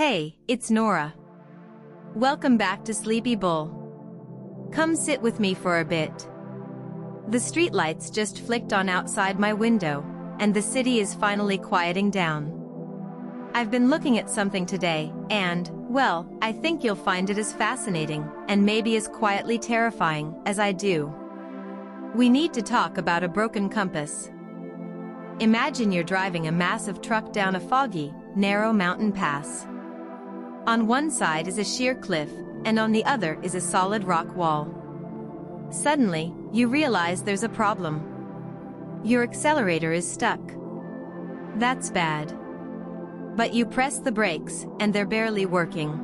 Hey, it's Nora. Welcome back to Sleepy Bull. Come sit with me for a bit. The streetlights just flicked on outside my window, and the city is finally quieting down. I've been looking at something today, and, well, I think you'll find it as fascinating, and maybe as quietly terrifying, as I do. We need to talk about a broken compass. Imagine you're driving a massive truck down a foggy, narrow mountain pass. On one side is a sheer cliff, and on the other is a solid rock wall. Suddenly, you realize there's a problem. Your accelerator is stuck. That's bad. But you press the brakes, and they're barely working.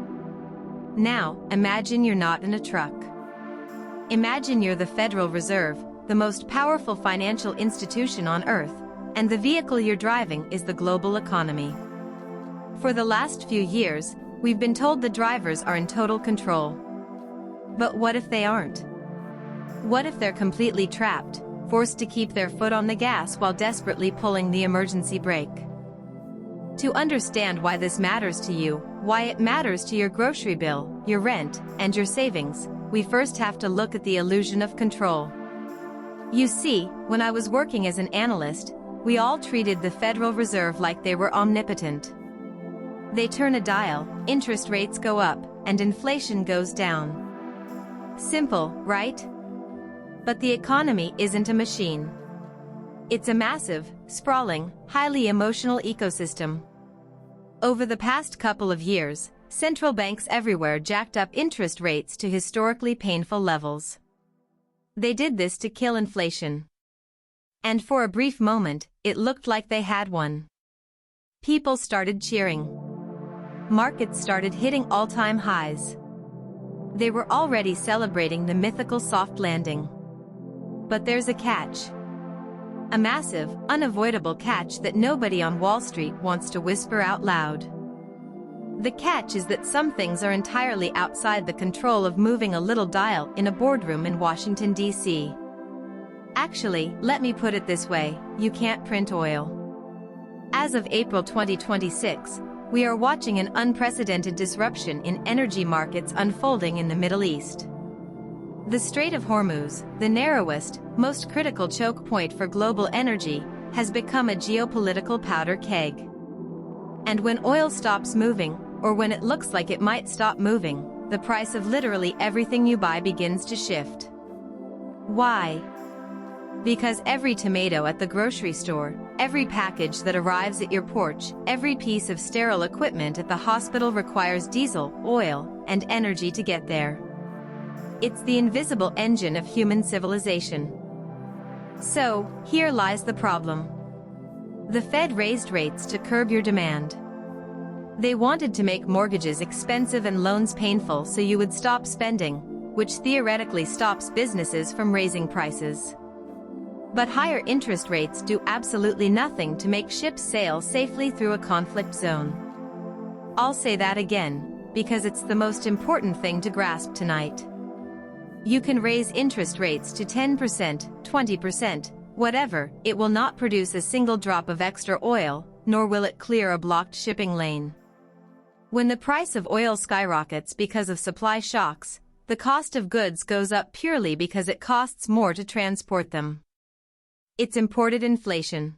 Now, imagine you're not in a truck. Imagine you're the Federal Reserve, the most powerful financial institution on Earth, and the vehicle you're driving is the global economy. For the last few years, we've been told the drivers are in total control. But what if they aren't? What if they're completely trapped, forced to keep their foot on the gas while desperately pulling the emergency brake? To understand why this matters to you, why it matters to your grocery bill, your rent, and your savings, we first have to look at the illusion of control. You see, when I was working as an analyst, we all treated the Federal Reserve like they were omnipotent. They turn a dial, interest rates go up, and inflation goes down. Simple, right? But the economy isn't a machine. It's a massive, sprawling, highly emotional ecosystem. Over the past couple of years, central banks everywhere jacked up interest rates to historically painful levels. They did this to kill inflation. And for a brief moment, it looked like they had won. People started cheering. Markets started hitting all-time highs. They were already celebrating the mythical soft landing. But there's a catch. A massive, unavoidable catch that nobody on Wall Street wants to whisper out loud. The catch is that some things are entirely outside the control of moving a little dial in a boardroom in Washington, D.C. Actually, let me put it this way, you can't print oil. As of April 2026, we are watching an unprecedented disruption in energy markets unfolding in the Middle East. The Strait of Hormuz, the narrowest, most critical choke point for global energy, has become a geopolitical powder keg. And when oil stops moving, or when it looks like it might stop moving, the price of literally everything you buy begins to shift. Why? Because every tomato at the grocery store, every package that arrives at your porch, every piece of sterile equipment at the hospital requires diesel, oil, and energy to get there. It's the invisible engine of human civilization. So, here lies the problem. The Fed raised rates to curb your demand. They wanted to make mortgages expensive and loans painful so you would stop spending, which theoretically stops businesses from raising prices. But higher interest rates do absolutely nothing to make ships sail safely through a conflict zone. I'll say that again, because it's the most important thing to grasp tonight. You can raise interest rates to 10%, 20%, whatever, it will not produce a single drop of extra oil, nor will it clear a blocked shipping lane. When the price of oil skyrockets because of supply shocks, the cost of goods goes up purely because it costs more to transport them. It's imported inflation.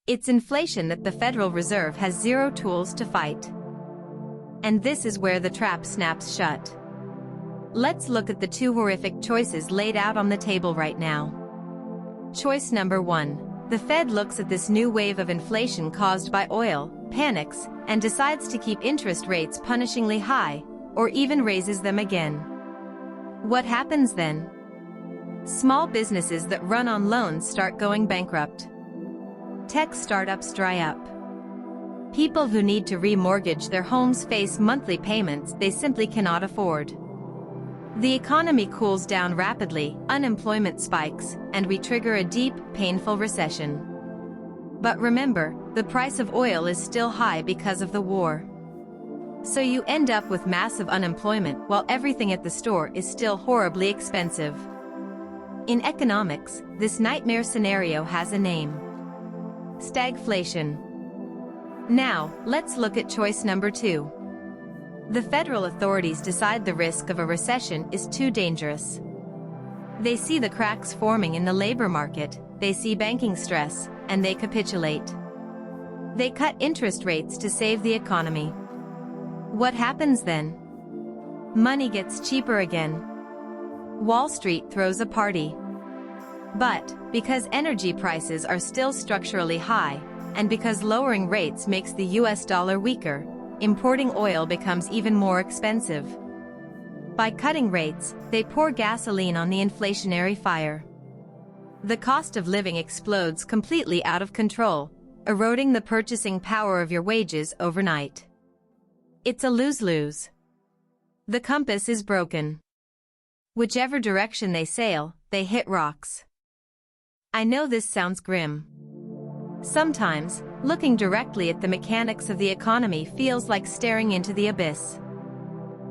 It's inflation that the Federal Reserve has zero tools to fight. And this is where the trap snaps shut. Let's look at the two horrific choices laid out on the table right now. Choice number 1. The Fed looks at this new wave of inflation caused by oil, panics, and decides to keep interest rates punishingly high, or even raises them again. What happens then? Small businesses that run on loans start going bankrupt. Tech startups dry up. People who need to remortgage their homes face monthly payments they simply cannot afford. The economy cools down rapidly, unemployment spikes, and we trigger a deep, painful recession. But remember, the price of oil is still high because of the war. So you end up with massive unemployment while everything at the store is still horribly expensive. In economics, this nightmare scenario has a name: stagflation. Now, let's look at choice number 2. The federal authorities decide the risk of a recession is too dangerous. They see the cracks forming in the labor market, they see banking stress, and they capitulate. They cut interest rates to save the economy. What happens then? Money gets cheaper again. Wall Street throws a party. But, because energy prices are still structurally high, and because lowering rates makes the US dollar weaker, importing oil becomes even more expensive. By cutting rates, they pour gasoline on the inflationary fire. The cost of living explodes completely out of control, eroding the purchasing power of your wages overnight. It's a lose-lose. The compass is broken. Whichever direction they sail, they hit rocks. I know this sounds grim. Sometimes, looking directly at the mechanics of the economy feels like staring into the abyss.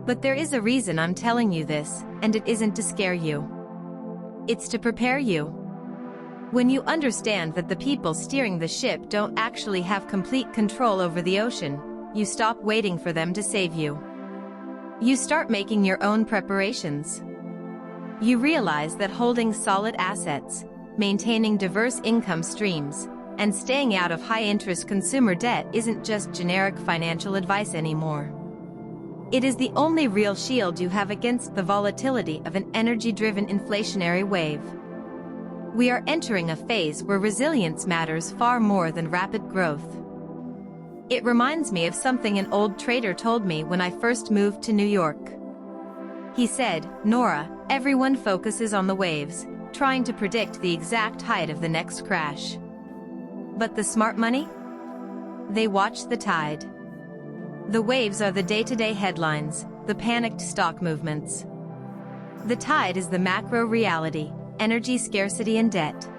But there is a reason I'm telling you this, and it isn't to scare you. It's to prepare you. When you understand that the people steering the ship don't actually have complete control over the ocean, you stop waiting for them to save you. You start making your own preparations. You realize that holding solid assets, maintaining diverse income streams, and staying out of high-interest consumer debt isn't just generic financial advice anymore. It is the only real shield you have against the volatility of an energy-driven inflationary wave. We are entering a phase where resilience matters far more than rapid growth. It reminds me of something an old trader told me when I first moved to New York. He said, "Nora, everyone focuses on the waves, trying to predict the exact height of the next crash. But the smart money? They watch the tide. The waves are the day-to-day headlines, the panicked stock movements. The tide is the macro reality, energy scarcity and debt.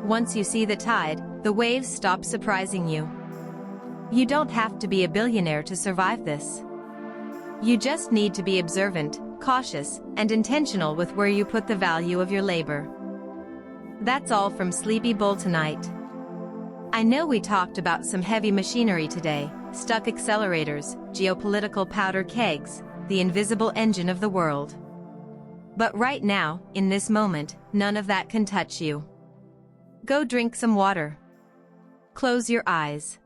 Once you see the tide, the waves stop surprising you. You don't have to be a billionaire to survive this. You just need to be observant, cautious, and intentional with where you put the value of your labor." That's all from Sleepy Bull tonight. I know we talked about some heavy machinery today, stuck accelerators, geopolitical powder kegs, the invisible engine of the world. But right now, in this moment, none of that can touch you. Go drink some water. Close your eyes.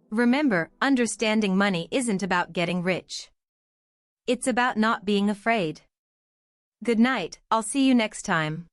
Remember, understanding money isn't about getting rich. It's about not being afraid. Good night, I'll see you next time.